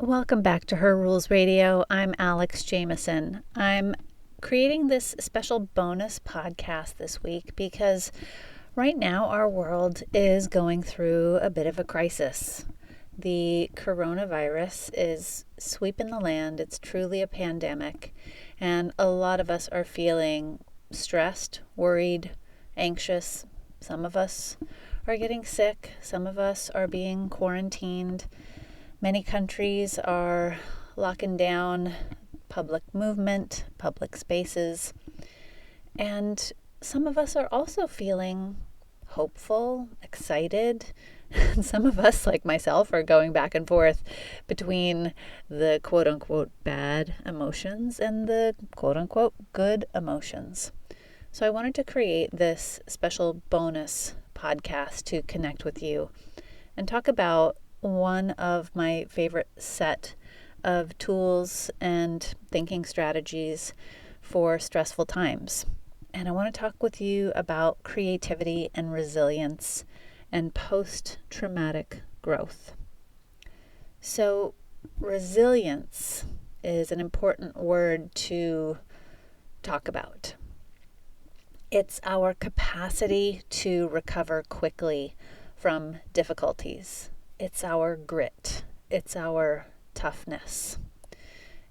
Welcome back to Her Rules Radio. I'm Alex Jamieson. I'm creating this special bonus podcast this week because right now our world is going through a bit of a crisis. The coronavirus is sweeping the land. It's truly a pandemic, and a lot of us are feeling stressed, worried, anxious. Some of us are getting sick. Some of us are being quarantined. Many countries are locking down public movement, public spaces, and some of us are also feeling hopeful, excited. Some of us, like myself, are going back and forth between the quote-unquote bad emotions and the quote-unquote good emotions. So I wanted to create this special bonus podcast to connect with you and talk about one of my favorite set of tools and thinking strategies for stressful times. And I want to talk with you about creativity and resilience and post-traumatic growth. So resilience is an important word to talk about. It's our capacity to recover quickly from difficulties. It's our grit. It's our toughness.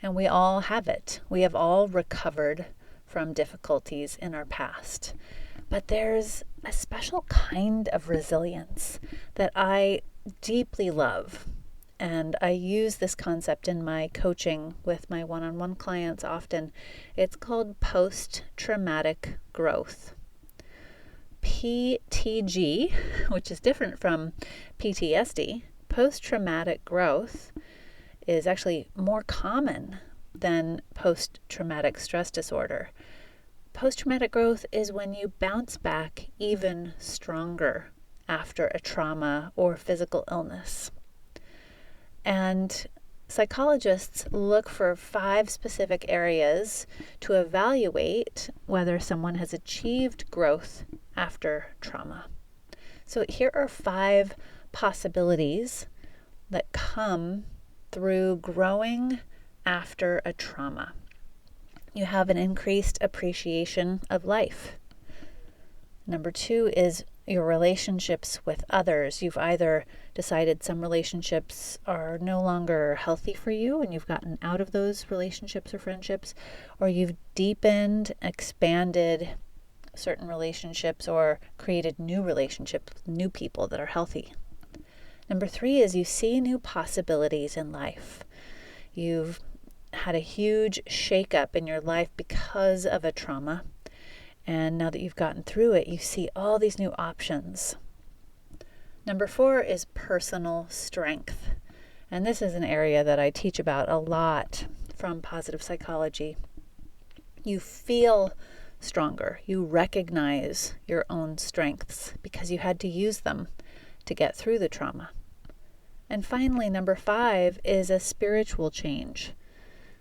And we all have it. We have all recovered from difficulties in our past. But there's a special kind of resilience that I deeply love. And I use this concept in my coaching with my one-on-one clients often. It's called post-traumatic growth. PTG, which is different from PTSD, post-traumatic growth is actually more common than post-traumatic stress disorder. Post-traumatic growth is when you bounce back even stronger after a trauma or physical illness. And psychologists look for 5 specific areas to evaluate whether someone has achieved growth after trauma. So here are 5 possibilities that come through growing after a trauma. You have an increased appreciation of life. Number 2 is your relationships with others. You've either decided some relationships are no longer healthy for you and you've gotten out of those relationships or friendships, or you've deepened, expanded certain relationships or created new relationships with new people that are healthy. Number 3 is you see new possibilities in life. You've had a huge shakeup in your life because of a trauma. And now that you've gotten through it, you see all these new options. Number 4 is personal strength. And this is an area that I teach about a lot from positive psychology. You feel stronger. You recognize your own strengths because you had to use them to get through the trauma. And finally, number 5 is a spiritual change.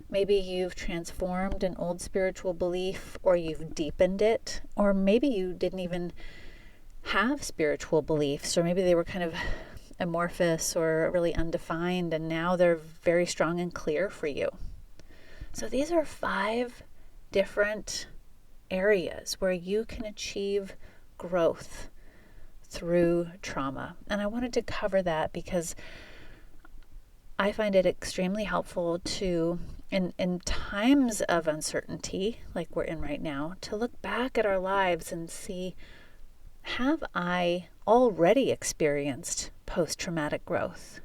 Maybe you've transformed an old spiritual belief, or you've deepened it, or maybe you didn't even have spiritual beliefs, or maybe they were kind of amorphous or really undefined, and now they're very strong and clear for you. So these are 5 different areas where you can achieve growth through trauma. And I wanted to cover that because I find it extremely helpful to, in times of uncertainty like we're in right now, to look back at our lives and see, have I already experienced post-traumatic growth?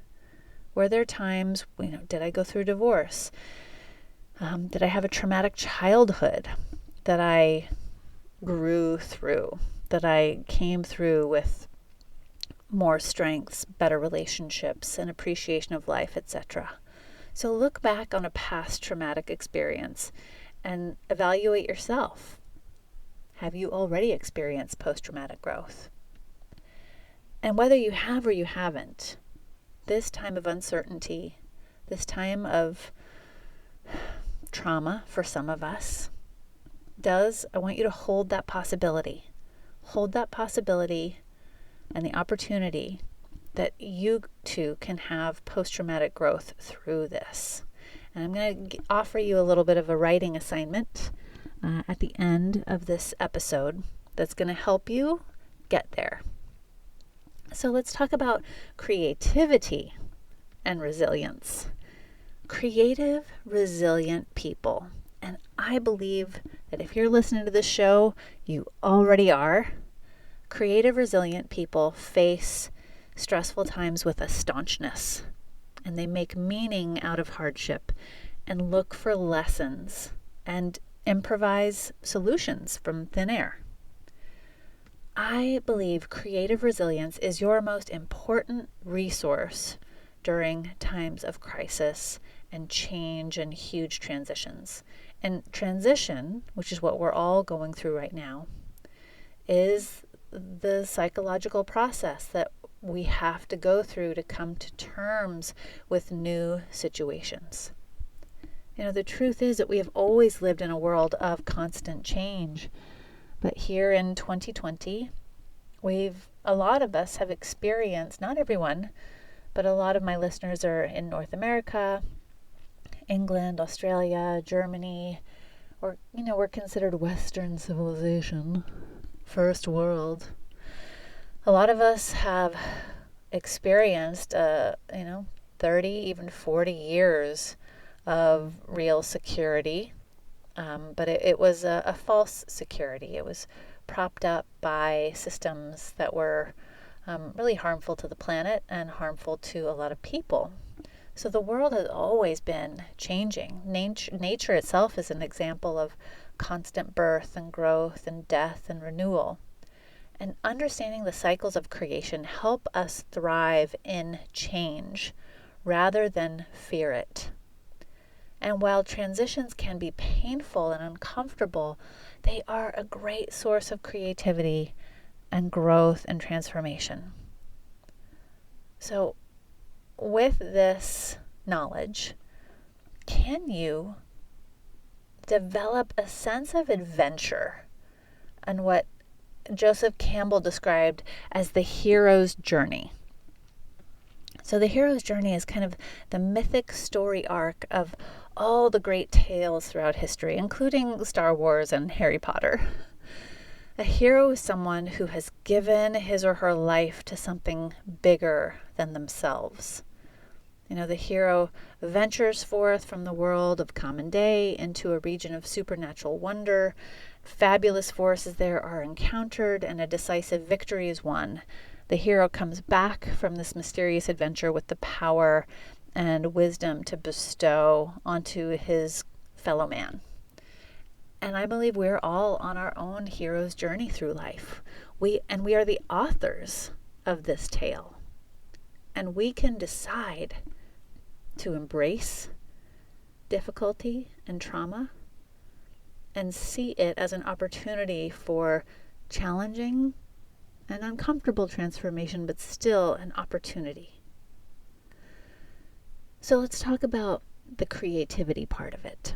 Were there times, did I go through divorce? Did I have a traumatic childhood that I grew through, that I came through with more strengths, better relationships, and appreciation of life, etc.? So look back on a past traumatic experience and evaluate yourself. Have you already experienced post-traumatic growth? And whether you have or you haven't, this time of uncertainty, this time of trauma for some of us, I want you to hold that possibility. Hold that possibility and the opportunity that you too can have post-traumatic growth through this. And I'm going to offer you a little bit of a writing assignment at the end of this episode that's going to help you get there. So let's talk about creativity and resilience. Creative, resilient people. And I believe that if you're listening to this show, you already are. Creative, resilient people face stressful times with a staunchness, and they make meaning out of hardship and look for lessons and improvise solutions from thin air. I believe creative resilience is your most important resource during times of crisis and change and huge transitions. And transition, which is what we're all going through right now, is the psychological process that we have to go through to come to terms with new situations. The truth is that we have always lived in a world of constant change. But here in 2020, a lot of us have experienced, not everyone, but a lot of my listeners are in North America, England, Australia, Germany, or, we're considered Western civilization, first world. A lot of us have experienced, 30, even 40 years of real security, but it was a false security. It was propped up by systems that were really harmful to the planet and harmful to a lot of people. So the world has always been changing. Nature itself is an example of constant birth and growth and death and renewal. And understanding the cycles of creation help us thrive in change rather than fear it. And while transitions can be painful and uncomfortable, they are a great source of creativity and growth and transformation. So with this knowledge, can you develop a sense of adventure and what Joseph Campbell described as the hero's journey? So the hero's journey is kind of the mythic story arc of all the great tales throughout history, including Star Wars and Harry Potter. A hero is someone who has given his or her life to something bigger than themselves. The hero ventures forth from the world of common day into a region of supernatural wonder. Fabulous forces there are encountered and a decisive victory is won. The hero comes back from this mysterious adventure with the power and wisdom to bestow onto his fellow man. And I believe we're all on our own hero's journey through life. We are the authors of this tale. And we can decide to embrace difficulty and trauma and see it as an opportunity for challenging and uncomfortable transformation, but still an opportunity. So let's talk about the creativity part of it.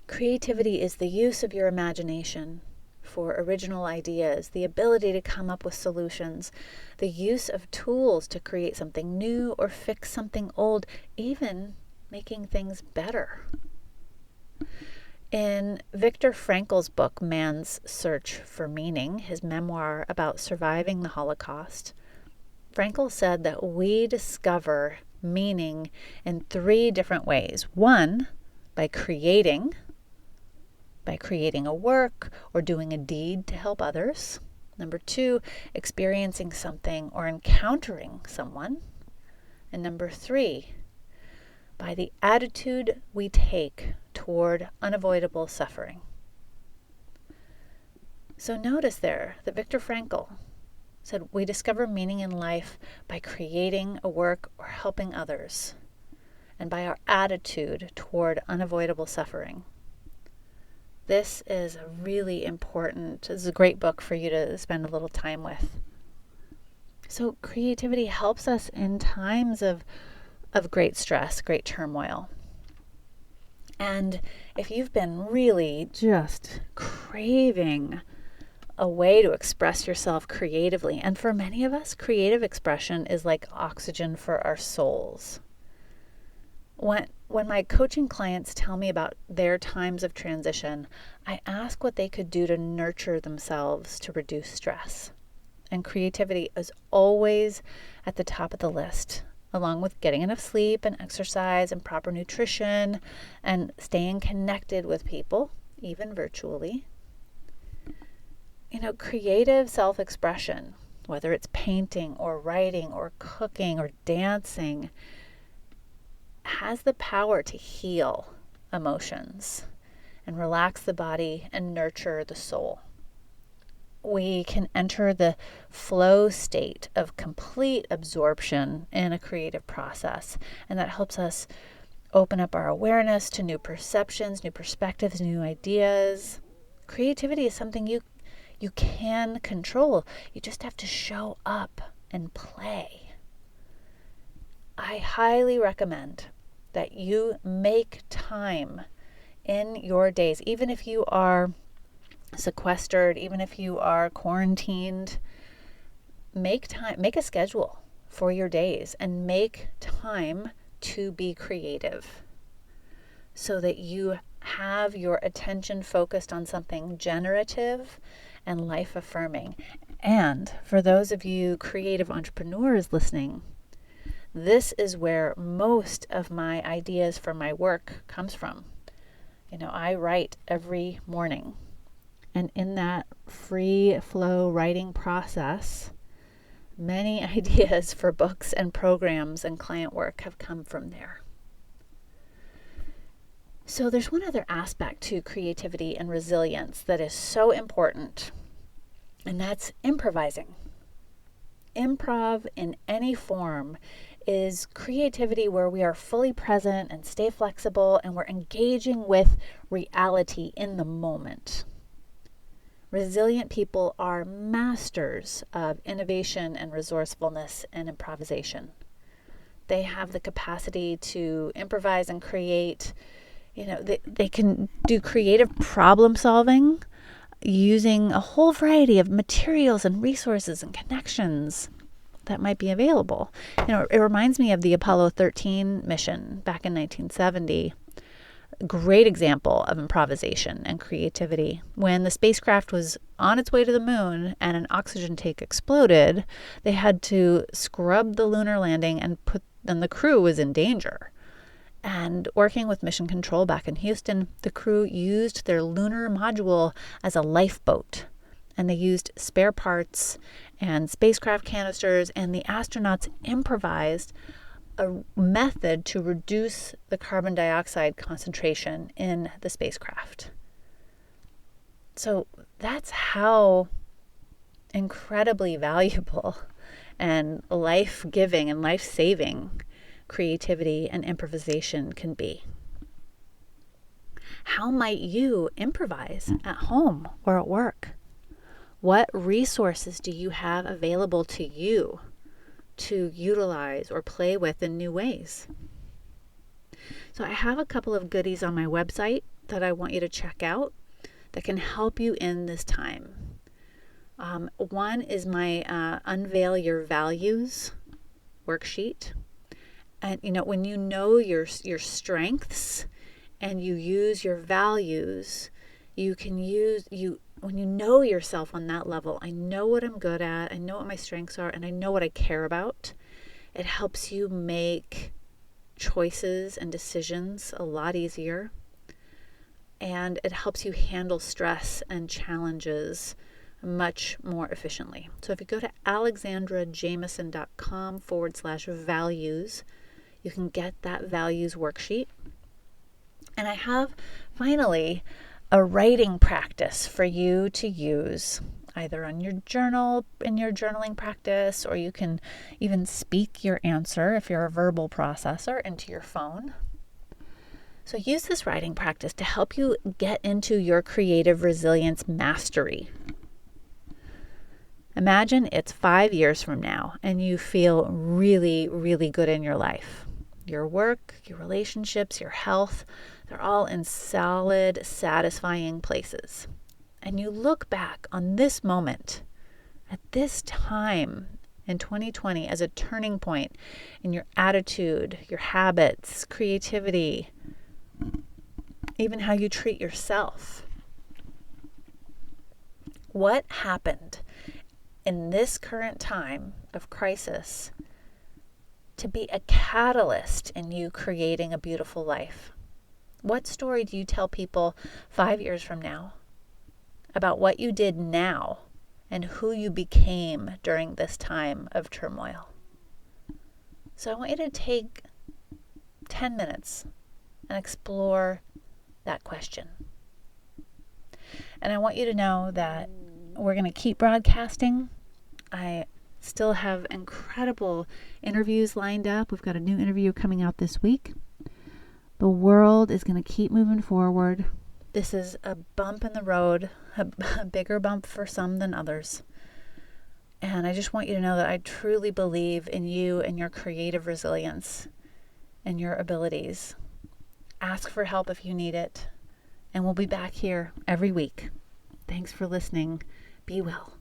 Creativity is the use of your imagination for original ideas, the ability to come up with solutions, the use of tools to create something new or fix something old, even making things better. In Viktor Frankl's book, Man's Search for Meaning, his memoir about surviving the Holocaust, Frankl said that we discover meaning in 3 different ways. 1, by creating a work or doing a deed to help others. 2, experiencing something or encountering someone. And 3, by the attitude we take toward unavoidable suffering. So notice there that Viktor Frankl said we discover meaning in life by creating a work or helping others, and by our attitude toward unavoidable suffering. This is a really important, this is a great book for you to spend a little time with. So creativity helps us in times of great stress, great turmoil. And if you've been really just craving a way to express yourself creatively. And for many of us, creative expression is like oxygen for our souls. When my coaching clients tell me about their times of transition, I ask what they could do to nurture themselves to reduce stress. And creativity is always at the top of the list, along with getting enough sleep and exercise and proper nutrition and staying connected with people, even virtually. Creative self-expression, whether it's painting or writing or cooking or dancing, has the power to heal emotions and relax the body and nurture the soul. We can enter the flow state of complete absorption in a creative process, and that helps us open up our awareness to new perceptions, new perspectives, new ideas. Creativity is something you can control. You just have to show up and play. I highly recommend that you make time in your days, even if you are sequestered, even if you are quarantined. Make a schedule for your days and make time to be creative so that you have your attention focused on something generative and life-affirming. And for those of you creative entrepreneurs listening, this is where most of my ideas for my work comes from. I write every morning. And in that free flow writing process, many ideas for books and programs and client work have come from there. So there's one other aspect to creativity and resilience that is so important, and that's improvising. Improv in any form is creativity where we are fully present and stay flexible, and we're engaging with reality in the moment. Resilient people are masters of innovation and resourcefulness and improvisation. They have the capacity to improvise and create. They can do creative problem solving using a whole variety of materials and resources and connections that might be available. It reminds me of the Apollo 13 mission back in 1970. Great example of improvisation and creativity. When the spacecraft was on its way to the moon and an oxygen tank exploded, they had to scrub the lunar landing and the crew was in danger. And working with Mission Control back in Houston, the crew used their lunar module as a lifeboat. And they used spare parts and spacecraft canisters, and the astronauts improvised a method to reduce the carbon dioxide concentration in the spacecraft. So that's how incredibly valuable and life-giving and life-saving creativity and improvisation can be. How might you improvise at home or at work? What resources do you have available to you to utilize or play with in new ways? So I have a couple of goodies on my website that I want you to check out that can help you in this time. One is my Unveil Your Values worksheet. And when you know your strengths and you use your values, when you know yourself on that level, I know what I'm good at, I know what my strengths are, and I know what I care about. It helps you make choices and decisions a lot easier. And it helps you handle stress and challenges much more efficiently. So if you go to alexandrajameson.com/values, you can get that values worksheet. And I have, finally, a writing practice for you to use either on your journal, in your journaling practice, or you can even speak your answer if you're a verbal processor into your phone. So use this writing practice to help you get into your creative resilience mastery. Imagine it's 5 years from now and you feel really, really good in your life. Your work, your relationships, your health, they're all in solid, satisfying places. and you look back on this moment, at this time in 2020 as a turning point in your attitude, your habits, creativity, even how you treat yourself. What happened in this current time of crisis to be a catalyst in you creating a beautiful life? What story do you tell people 5 years from now about what you did now and who you became during this time of turmoil? So I want you to take 10 minutes and explore that question. And I want you to know that we're going to keep broadcasting. I still have incredible interviews lined up. We've got a new interview coming out this week. The world is going to keep moving forward. This is a bump in the road, a bigger bump for some than others. And I just want you to know that I truly believe in you and your creative resilience and your abilities. Ask for help if you need it. And we'll be back here every week. Thanks for listening. Be well.